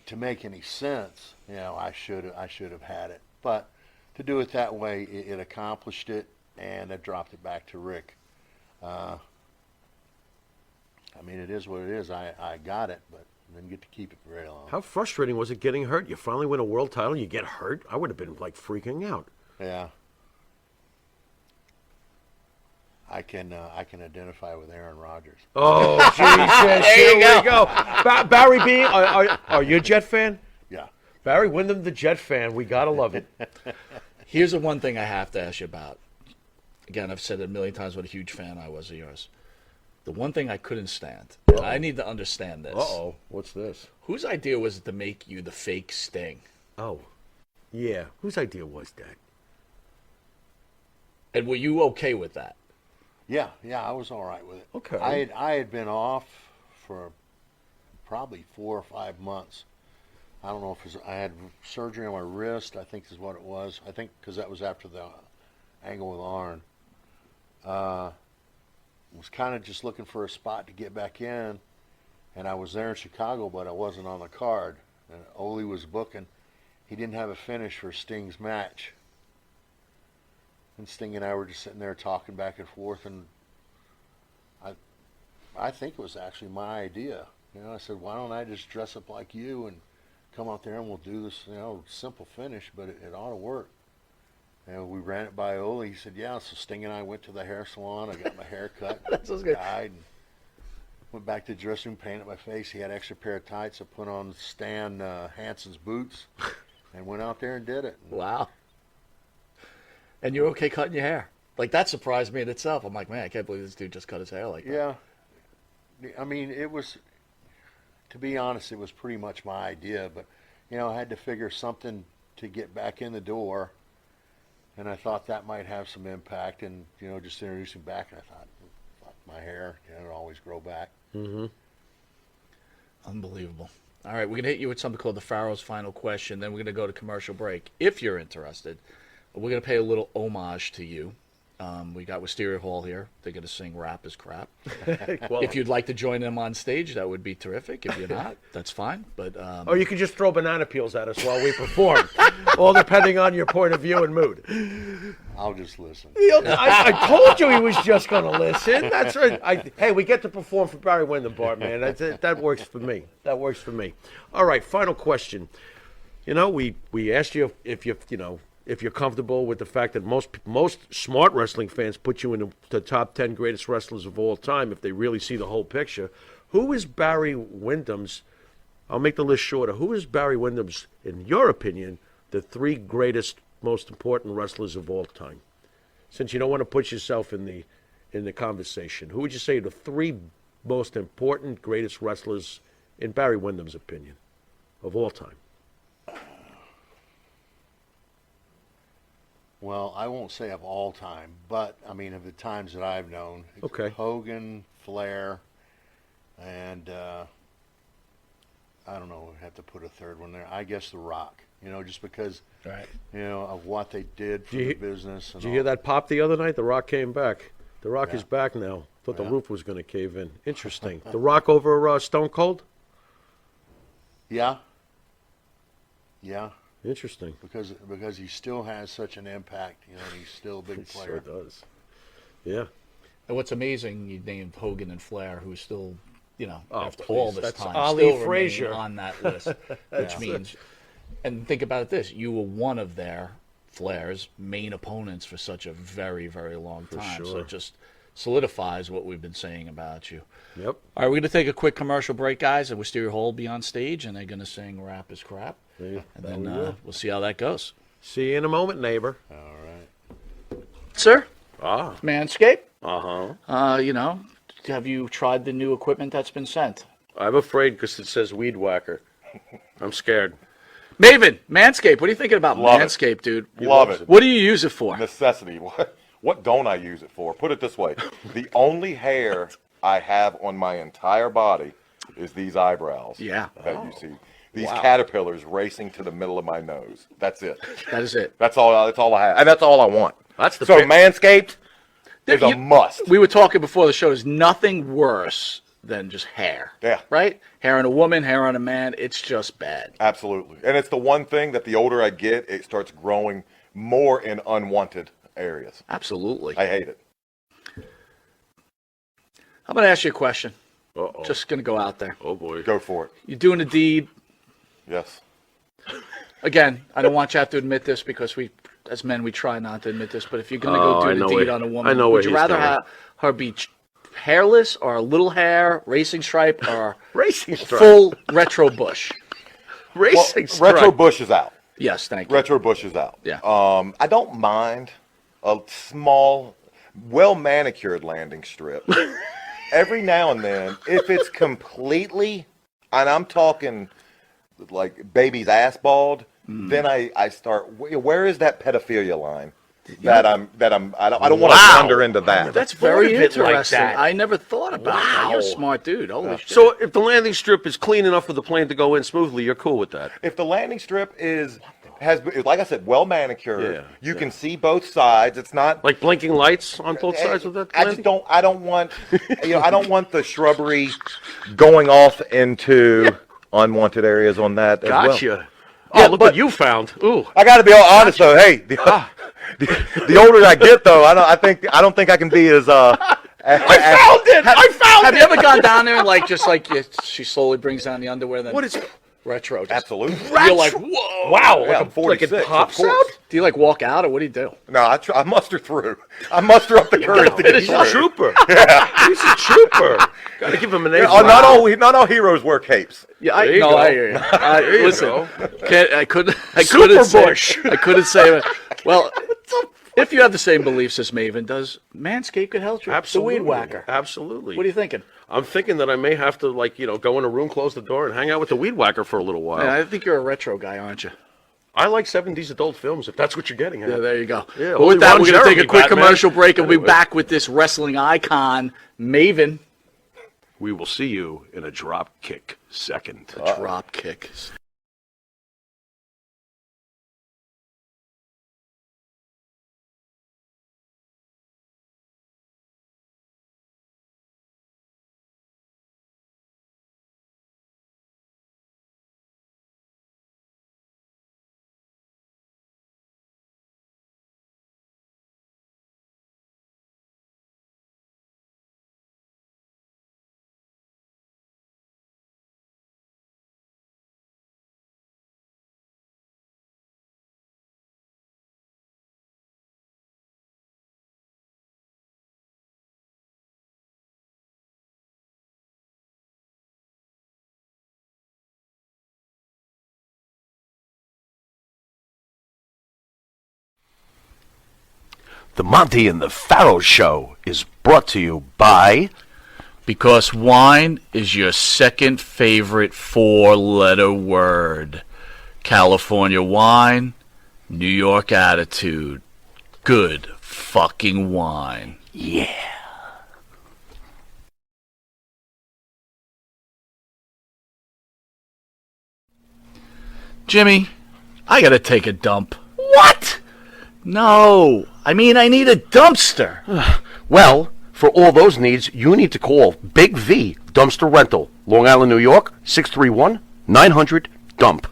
to make any sense, I should have had it. But to do it that way, it accomplished it, and I dropped it back to Rick. It is what it is. I got it, but didn't get to keep it very long. How frustrating was it getting hurt? You finally win a world title, you get hurt? I would have been like freaking out. Yeah. I can identify with Aaron Rodgers. Oh, Jesus. Here we go. Barry B, are you a Jet fan? Yeah. Barry Windham, the Jet fan. We got to love it. Here's the one thing I have to ask you about. Again, I've said it a million times what a huge fan I was of yours. The one thing I couldn't stand, and I need to understand this. Uh-oh. What's this? Whose idea was it to make you the fake Sting? Oh, yeah. Whose idea was that? And were you okay with that? Yeah, I was all right with it. Okay. I had been off for probably 4 or 5 months. I don't know if I had surgery on my wrist, I think is what it was. I think because that was after the angle with Arn. Was kind of just looking for a spot to get back in, and I was there in Chicago, but I wasn't on the card. And Ole was booking. He didn't have a finish for Sting's match. And Sting and I were just sitting there talking back and forth, and I think it was actually my idea. I said, why don't I just dress up like you and come out there and we'll do this, simple finish, but it ought to work. And we ran it by Ole. He said, yeah. So Sting and I went to the hair salon. I got my hair cut. That sounds good. Dyed, and went back to the dressing room, painted my face. He had an extra pair of tights. I put on Stan Hansen's boots and went out there and did it. Wow. And you're okay cutting your hair? Like, that surprised me in itself. I'm like, man, I can't believe this dude just cut his hair like that. Yeah. It was, to be honest, it was pretty much my idea. But, I had to figure something to get back in the door. And I thought that might have some impact, and just introducing back, and I thought, fuck, my hair, it'll always grow back. Mm-hmm. Unbelievable. All right, we're going to hit you with something called the Pharaoh's Final Question. Then we're going to go to commercial break. If you're interested, we're going to pay a little homage to you. We got Wisteria Hall here. They're going to sing Rap is Crap. Well, If you'd like to join them on stage, that would be terrific. If you're not, that's fine. But or you could just throw banana peels at us while we perform, all depending on your point of view and mood. I'll just listen. I told you he was just going to listen. That's right. Hey, we get to perform for Barry Windham, Bart, man. That works for me. That works for me. All right, final question. We asked you if you're comfortable with the fact that most smart wrestling fans put you in the top 10 greatest wrestlers of all time if they really see the whole picture. Who is Barry Windham's, I'll make the list shorter, who is Barry Windham's, in your opinion, the 3 greatest, most important wrestlers of all time? Since you don't want to put yourself in the conversation, who would you say are the 3 most important, greatest wrestlers, in Barry Windham's opinion, of all time? Well, I won't say of all time, but of the times that I've known, it's Okay. Hogan, Flair, and I don't know. I have to put a third one there. I guess The Rock. Just because right. Of what they did for the business. And Did you hear that pop the other night? The Rock came back. The Rock Yeah. is back now. Thought the Yeah. roof was going to cave in. Interesting. The Rock over Stone Cold? Yeah. Yeah. Interesting. Because he still has such an impact. He's still a big He player. sure does. Yeah. And what's amazing, you named Hogan and Flair, who's still, Oh, after please. all this That's time, Ali still remain Frazier. on that list. Which means, and think about this, you were one of Flair's main opponents for such a very, very long time. So sure. it just solidifies what we've been saying about you. Yep. All right, we're going to take a quick commercial break, guys, and Wisteria Hall will be on stage, and they're going to sing Rap is Crap. Yeah, And then we'll see how that goes. See you in a moment, neighbor. All right. Sir, Ah. Manscaped, Uh-huh. have you tried the new equipment that's been sent? I'm afraid because it says weed whacker. I'm scared. Maven, Manscaped, what are you thinking about Love it. Manscaped, dude? Love it. What do you use it for? Necessity. What don't I use it for? Put it this way. The only hair I have on my entire body is these eyebrows. Yeah. That you see. These caterpillars racing to the middle of my nose. That's it. That is it. That's all I have. And that's all I want. That's the So pic- Manscaped is a You- must. We were talking before the show. There's nothing worse than just hair. Yeah. Right? Hair on a woman, hair on a man. It's just bad. Absolutely. And it's the one thing that the older I get, it starts growing more in unwanted areas. Absolutely. I hate it. I'm going to ask you a question. Uh-oh. Just going to go out there. Oh, boy. Go for it. You're doing a deed. Yes. Again, I don't want you to have to admit this because we, as men, we try not to admit this. But if you're going to Oh, go I do know the deed where- on a woman, I know would where you he's rather going. have her be hairless or a little hair, racing stripe, or Racing stripe. full retro bush? Well, Racing stripe. Retro Bush is out. Yes, thank you. Retro Bush is out. Yeah. I don't mind a small, well manicured landing strip. Every now and then, if it's completely, and I'm talking like baby's ass bald, then I start. Where is that pedophilia line? I don't want to Wow. wander into that. That's thought very of it like interesting. that. I never thought about that. You're a Wow. smart dude. Holy shit. So if the landing strip is clean enough for the plane to go in smoothly, you're cool with that? If the landing strip has, like I said, well manicured, Yeah, you can see both sides. It's not Like blinking lights on both sides of that I landing? just don't. I don't want. I don't want the shrubbery going off into unwanted areas on that as well. Gotcha. Yeah, Oh, look but- what you found. Ooh. I got to be all honest though. Hey, the older I get though, I don't think I can be as Have you ever gone down there and she slowly brings down the underwear and then What is retro? Just, Absolutely. You're like, whoa. Wow, Yeah, I'm like 46, it of pops course. out? Do you walk out or what do you do? No, I muster through. I muster up the courage to get He's a through. trooper. He's a trooper. Got to give him an A. Not all heroes wear capes. Yeah, There you go. I hear you. There you Listen, go. I couldn't Super say. Bush. I couldn't say. Well, if you have the same beliefs as Maven, does Manscaped could help you? Absolutely. The weed whacker. Absolutely. What are you thinking? I'm thinking that I may have to, go in a room, close the door, and hang out with the weed whacker for a little while. Man, I think you're a retro guy, aren't you? I like 70s adult films, if that's what you're getting at. Yeah, there you go. Yeah, But with that, Ron we're going to take a Jeremy, quick Batman. commercial break, and we'll be Anyway. back with this wrestling icon, Maven. We will see you in a drop kick second. Drop kick. The Monty and the Pharaoh Show is brought to you by... Because wine is your second favorite four-letter word. California wine, New York attitude. Good fucking wine. Yeah. Jimmy, I gotta take a dump. What? No, I mean I need a dumpster. Well, for all those needs, you need to call Big V Dumpster Rental, Long Island, New York, 631-900-DUMP.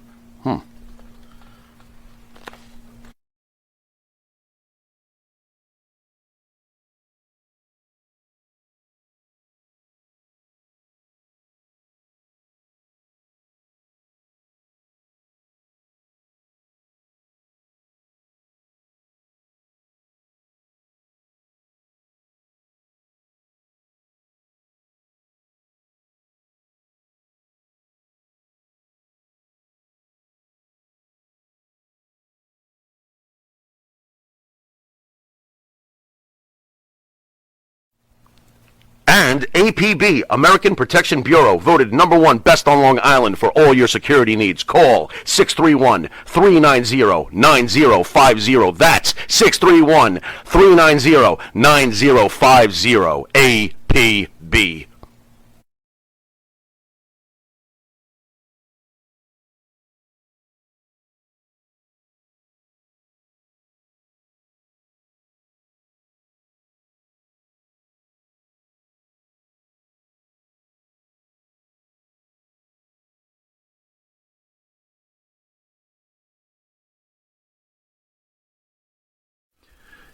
And APB, American Protection Bureau, voted #1 best on Long Island for all your security needs. Call 631-390-9050. That's 631-390-9050. APB.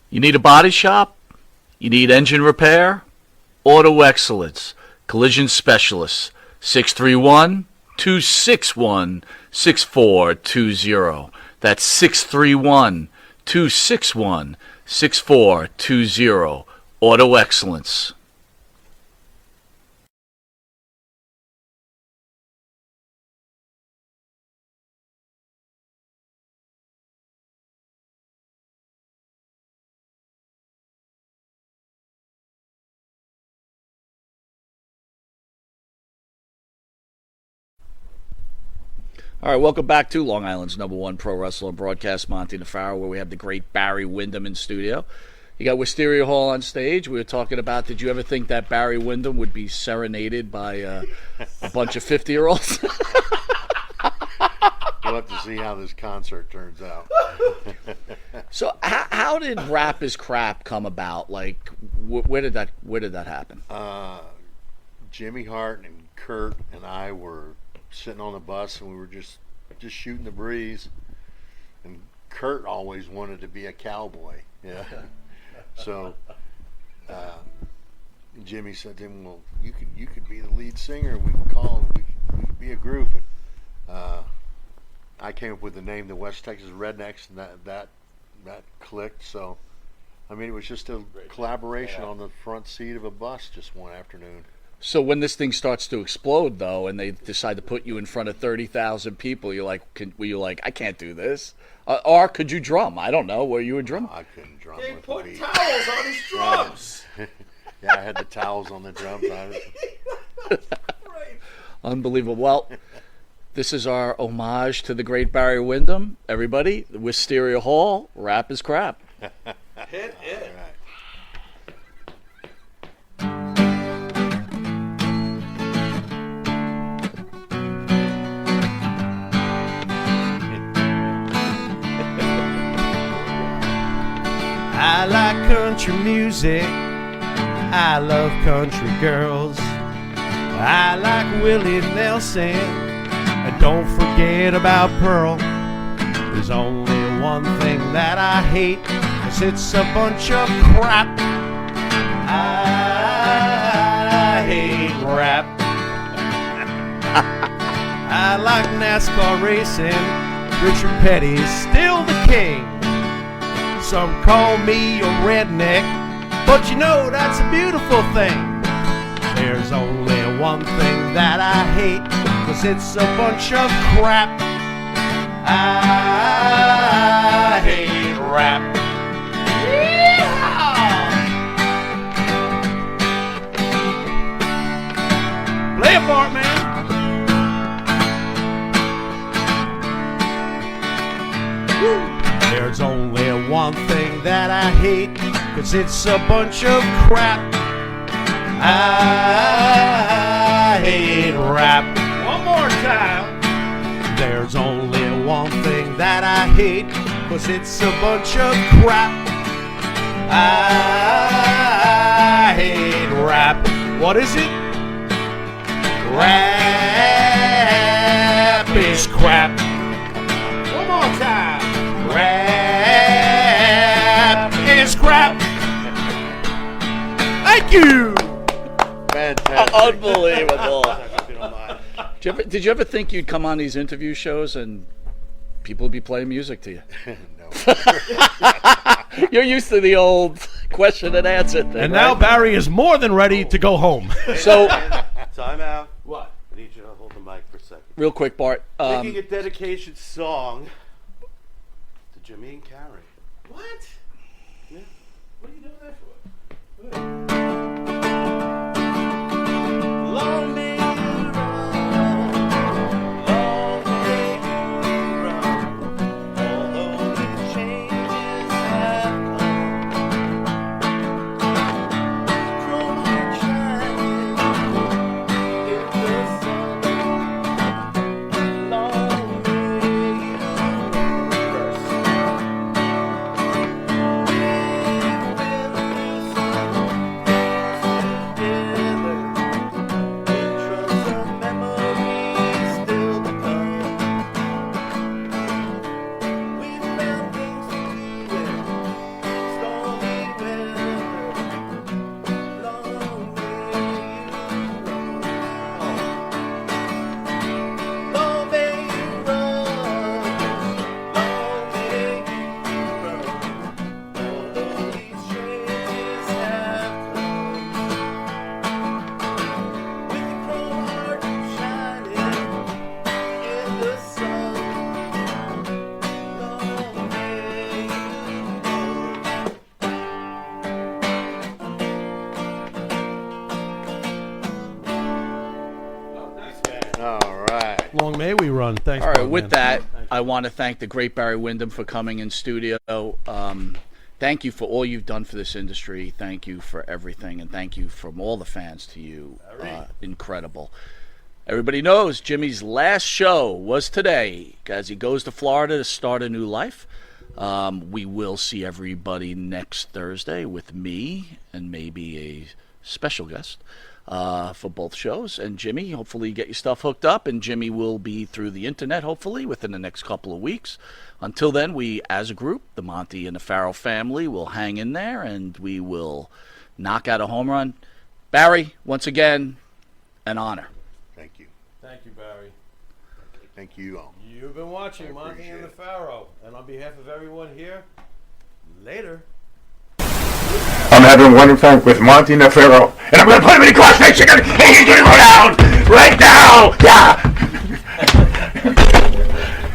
You need a body shop? You need engine repair? Auto Excellence, Collision Specialists, 631-261-6420. That's 631-261-6420. Auto Excellence. All right, welcome back to Long Island's #1 pro wrestler and broadcast, Monty and the Pharaoh, where we have the great Barry Windham in studio. You got Wisteria Hall on stage. We were talking about, did you ever think that Barry Windham would be serenaded by a bunch of 50-year-olds? We'll have to see how this concert turns out. So how did Rap is Crap come about? Like, where did that happen? Jimmy Hart and Kurt and I were sitting on the bus, and we were just shooting the breeze. And Kurt always wanted to be a cowboy. Yeah. So Jimmy said to him, "Well, you could be the lead singer. We could be a group." And I came up with the name, the West Texas Rednecks, and that clicked. So I mean, it was just a collaboration on the front seat of a bus just one afternoon. So when this thing starts to explode, though, and they decide to put you in front of 30,000 people, were you like, I can't do this? Or could you drum? I don't know. Were you a drummer? I couldn't drum They with put the beat. towels on his drums. Yeah, I had the towels on the drums. Right. Unbelievable. Well, This is our homage to the great Barry Windham. Everybody, Wisteria Hall, rap is crap. Hit it. I like country music. I love country girls. I like Willie Nelson. And don't forget about Pearl. There's only one thing that I hate, 'cause it's a bunch of crap. I hate rap. I like NASCAR racing. Richard Petty's still the king. Some call me a redneck, but you know that's a beautiful thing. There's only one thing that I hate, 'cause it's a bunch of crap. I hate rap. Yeehaw! Play it for it, man. Woo! There's only one thing that I hate, 'cause it's a bunch of crap. I hate rap. One more time. There's only one thing that I hate, 'cause it's a bunch of crap. I hate rap. What is it? Rap is crap. One more time. Rap is crap. Thank you. Fantastic. Unbelievable. If you don't mind. Did you ever think you'd come on these interview shows and people would be playing music to you? No. You're used to the old question and answer thing. And now Barry is more than ready to go home. So, Time out. What? I need you to hold the mic for a second. real quick, Bart. Making a dedication song to Jimmy and Carrie. What? Yeah. What are you doing that for? Long may you run, long may you run, although the changes have come. Chrome heart shining in the sun, long may you run. All right. Long may we run. Thanks. all right, Bob, with man. that, I want to thank the great Barry Windham for coming in studio. Thank you for all you've done for this industry. Thank you for everything, and thank you from all the fans to you. Incredible. Everybody knows Jimmy's last show was today as he goes to Florida to start a new life. We will see everybody next Thursday with me and maybe a special guest for both shows. And Jimmy, hopefully you get your stuff hooked up, and Jimmy will be through the internet hopefully within the next couple of weeks. Until then, we as a group, the Monty and the Farrell family, will hang in there and we will knock out a home run. Barry, once again, an honor. Thank you. Thank you, Barry. Thank you all. You've been watching Monty appreciate and the it. Pharaoh. And on behalf of everyone here, later. I'm having one fun with Monty Nefero, and I'm going to put him in the cross section, and he's going to go down right now. Yeah.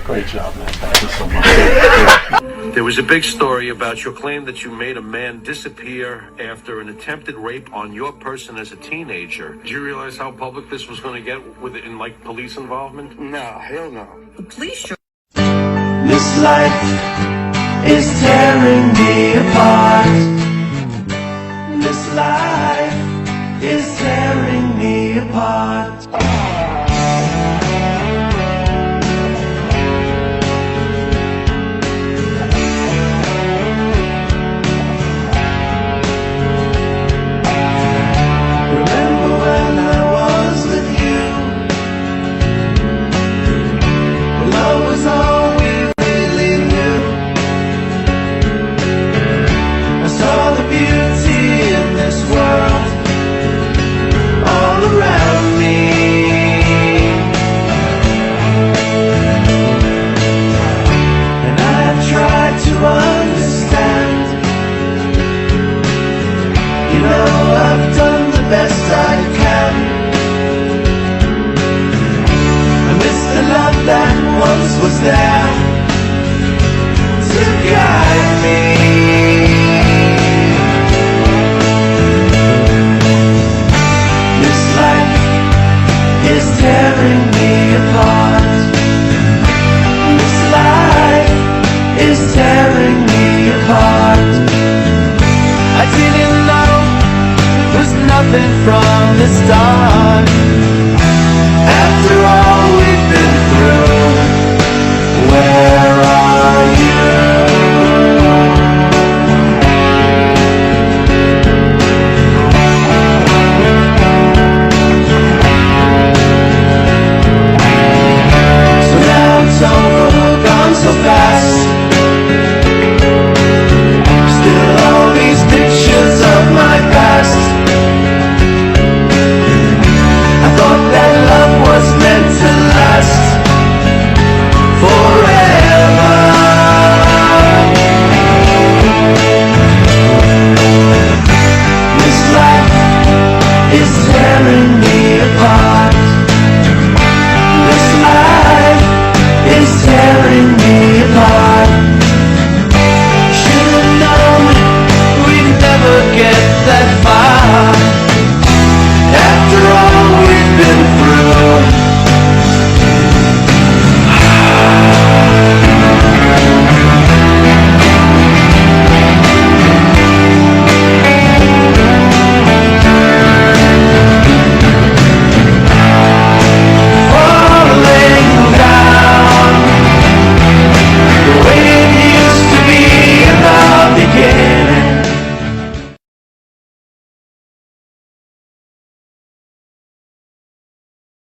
Great job, man. you so much. There was a big story about your claim that you made a man disappear after an attempted rape on your person as a teenager. Did you realize how public this was going to get with it in like police involvement? No, hell no. The police show. This life is tearing